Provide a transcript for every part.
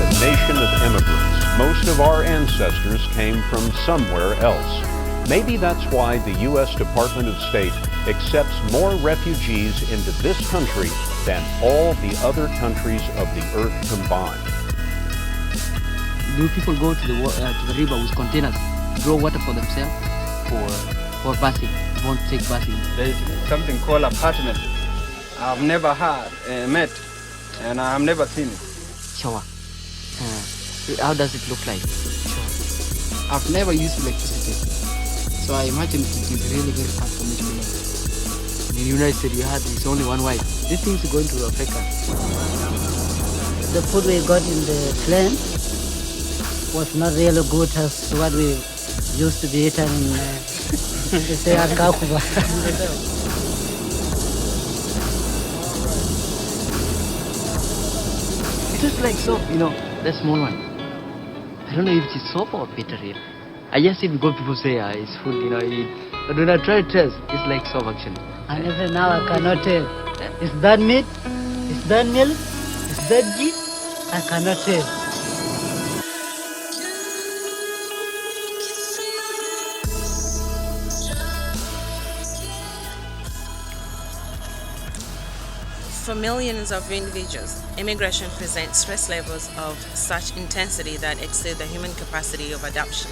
a nation of immigrants. Most of our ancestors came from somewhere else. Maybe that's why the U.S. Department of State accepts more refugees into this country than all the other countries of the earth combined. Do people go to the river with containers, draw water for themselves, or busing? Won't take busing. There's something called apartment. I've never met, and I've never seen it. Shower. How does it look like? Shower. I've never used electricity, so I imagine it is really very hard for me to live. In the United States, you had it's only one wife. These things are going to affect us. The food we got in the plane was not really good as what we used to be eating in Akakuba. It looks like soap, that small one. I don't know if it's soap or bitter here. I just see because people say it's food, eat. But when I try to taste, it's like soap actually. And even now I cannot tell. Is that meat? Is that milk? Is that ghee? I cannot tell. For millions of individuals, immigration presents stress levels of such intensity that exceed the human capacity of adaptation.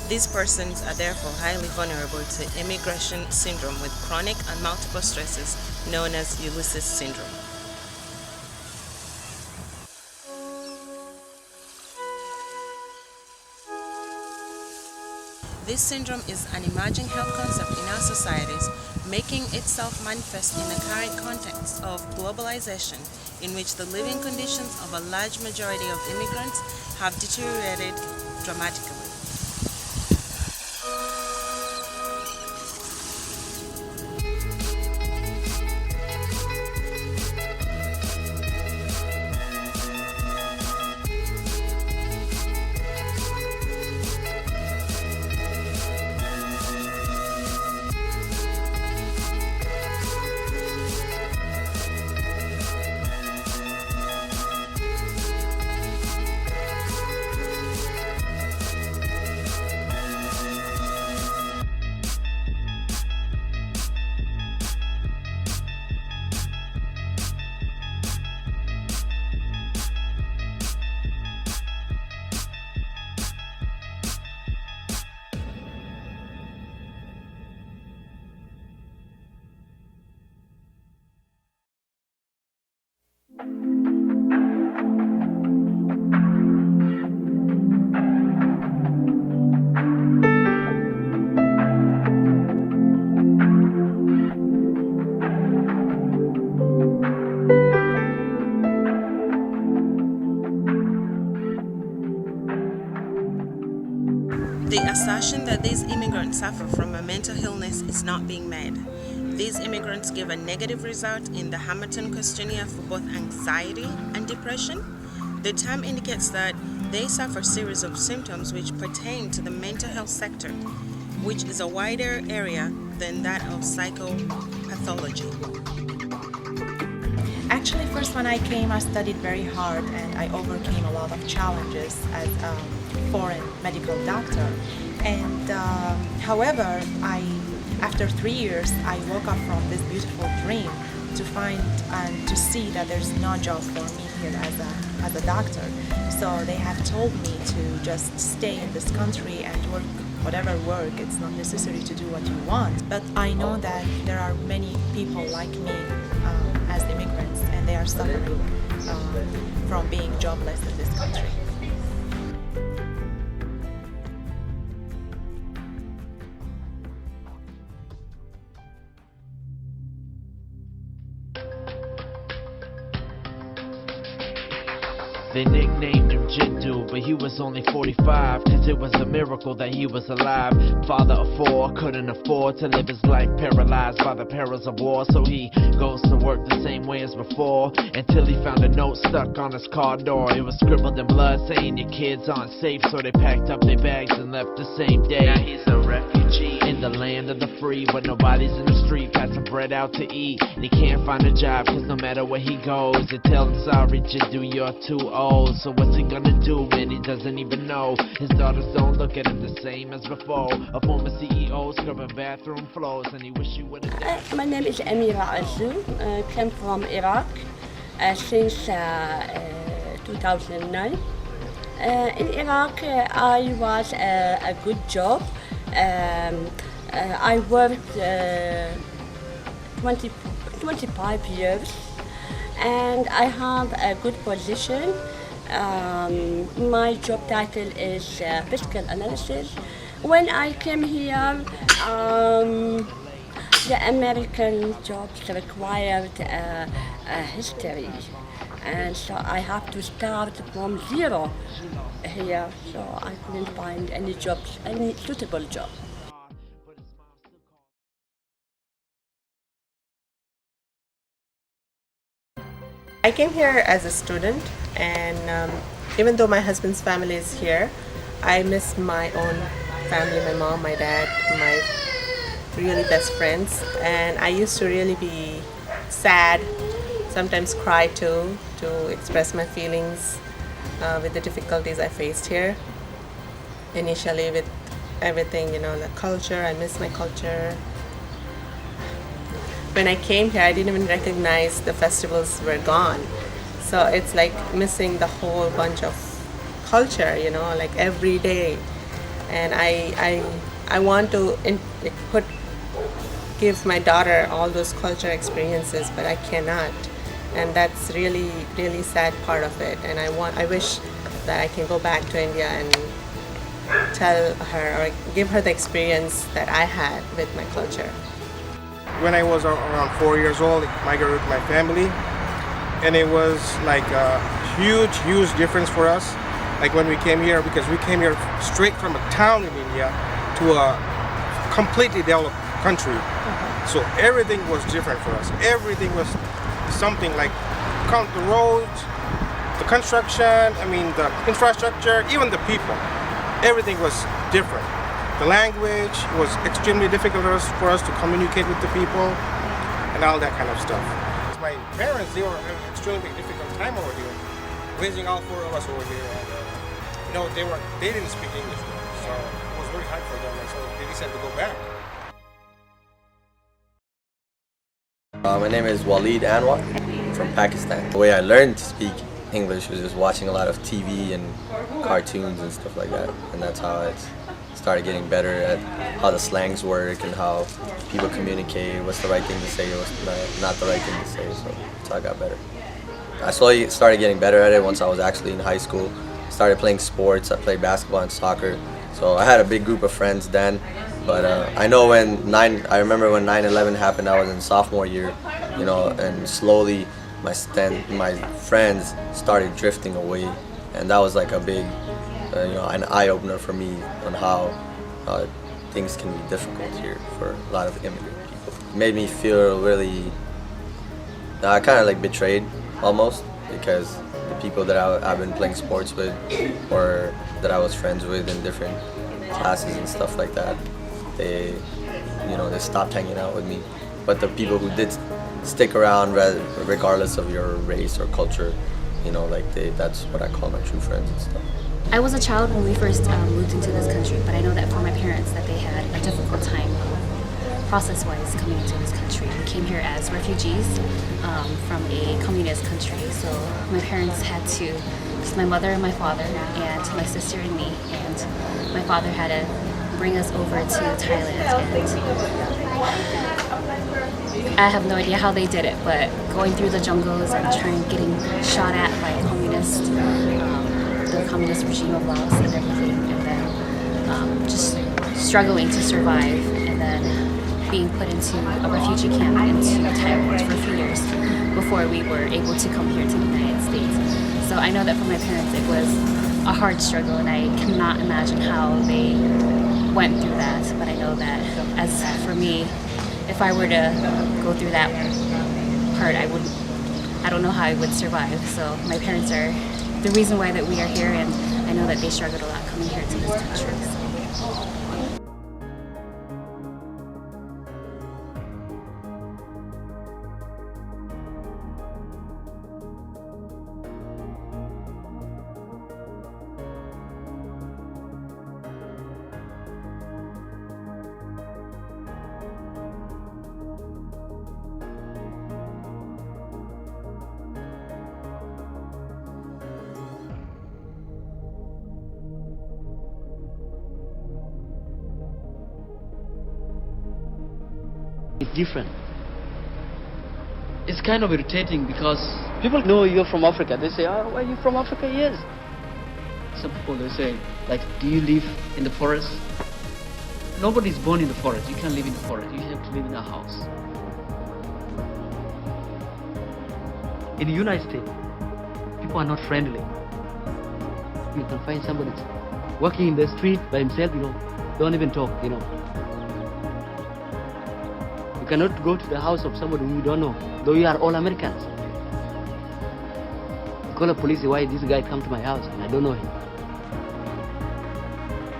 These persons are therefore highly vulnerable to immigration syndrome with chronic and multiple stresses known as Ulysses Syndrome. This syndrome is an emerging health concept in our societies, making itself manifest in the current context of globalization, in which the living conditions of a large majority of immigrants have deteriorated dramatically. The assertion that these immigrants suffer from a mental illness is not being made. These immigrants give a negative result in the Hamilton questionnaire for both anxiety and depression. The term indicates that they suffer a series of symptoms which pertain to the mental health sector, which is a wider area than that of psychopathology. Actually, first when I came, I studied very hard and I overcame a lot of challenges as a foreign medical doctor. And however, after 3 years, I woke up from this beautiful dream to find and to see that there's no job for me here as a doctor. So they have told me to just stay in this country and work whatever work. It's not necessary to do what you want. But I know that there are many people like me as immigrants, and they are suffering from being jobless in this country. They nicknamed him Jitdu but he was only 45, cause it was a miracle that he was alive. Father of 4, couldn't afford to live his life paralyzed by the perils of war, so he goes to work the same way as before, until he found a note stuck on his car door. It was scribbled in blood saying your kids aren't safe, so they packed up their bags and left the same day. Now he's a refugee in the land of the free, but nobody's in the street passing bread out to eat, and he can't find a job cause no matter where he goes they tell him, sorry Jiddu, you're too old. So what's he gonna do, man? He doesn't even know. His daughters don't look at him the same as before. A former CEO scrubbing bathroom floors, and he wish he would have. My name is Amira Azu. Came from Iraq since 2009. In Iraq, I was a good job. I worked 25 years, and I have a good position. My job title is fiscal analysis. When I came here, the American jobs required a history, and so I have to start from zero here, so I couldn't find any jobs, any suitable job. I came here as a student, and even though my husband's family is here, I miss my own family, my mom, my dad, my really best friends, and I used to really be sad, sometimes cry too, to express my feelings with the difficulties I faced here. Initially with everything, the culture, I miss my culture. When I came here, I didn't even recognize the festivals were gone. So it's like missing the whole bunch of culture, like every day. And I want to give my daughter all those culture experiences, but I cannot. And that's really, really sad part of it. And I wish that I can go back to India and tell her or give her the experience that I had with my culture. When I was around 4 years old, I migrated with my family, and it was like a huge difference for us. Like when we came here, because we came here straight from a town in India to a completely developed country. So everything was different for us. Everything was something like the roads, the construction, the infrastructure, even the people. Everything was different. The language was extremely difficult for us to communicate with the people and all that kind of stuff. My parents, they were having an extremely difficult time over here, raising all 4 of us over here. And, they didn't speak English, so it was very hard for them, and so they decided to go back. My name is Waleed Anwar from Pakistan. The way I learned to speak English was just watching a lot of TV and cartoons and stuff like that, and that's how it's started getting better at how the slangs work and how people communicate, what's the right thing to say, what's not the right thing to say, so that's how I got better. I slowly started getting better at it once I was actually in high school. Started playing sports, I played basketball and soccer, so I had a big group of friends then, but I know I remember when 9/11 happened, I was in sophomore year, and slowly my friends started drifting away, and that was like a big an eye-opener for me on how things can be difficult here for a lot of immigrant people. It made me feel really, kind of like betrayed almost, because the people that I've been playing sports with or that I was friends with in different classes and stuff like that, they stopped hanging out with me. But the people who did stick around regardless of your race or culture, that's what I call my true friends and stuff. I was a child when we first moved into this country, but I know that for my parents that they had a difficult time process-wise coming into this country. We came here as refugees from a communist country, so my parents had to, just my mother and my father and my sister and me, and my father had to bring us over to Thailand, and I have no idea how they did it, but going through the jungles and getting shot at by the communist regime of Laos and everything, and then just struggling to survive, and then being put into a refugee camp into Thailand for a few years before we were able to come here to the United States. So I know that for my parents it was a hard struggle, and I cannot imagine how they went through that. But I know that as for me, if I were to go through that part, I don't know how I would survive. So my parents are the reason why that we are here, and I know that they struggled a lot coming here to this country. So. It's different. It's kind of irritating because people know you're from Africa. They say, "Oh, where are you from Africa?" Yes. Some people, they say, like, do you live in the forest? Nobody's born in the forest. You can't live in the forest. You have to live in a house. In the United States, people are not friendly. You can find somebody walking in the street by himself, don't even talk, You cannot go to the house of somebody who you don't know, though you are all Americans. You call the police, why this guy come to my house and I don't know him.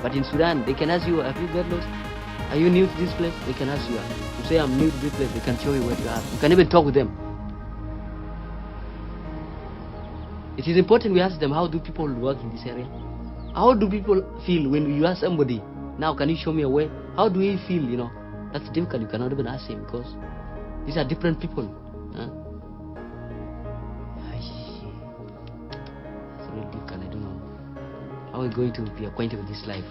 But in Sudan, they can ask you, have you got lost? Are you new to this place? They can ask you. You say, I'm new to this place, they can show you where you are. You can even talk with them. It is important we ask them, how do people work in this area? How do people feel when you ask somebody, now can you show me a way? How do he feel, That's difficult. You cannot even ask him because these are different people. Huh? It's really difficult. I don't know how we're going to be acquainted with this life.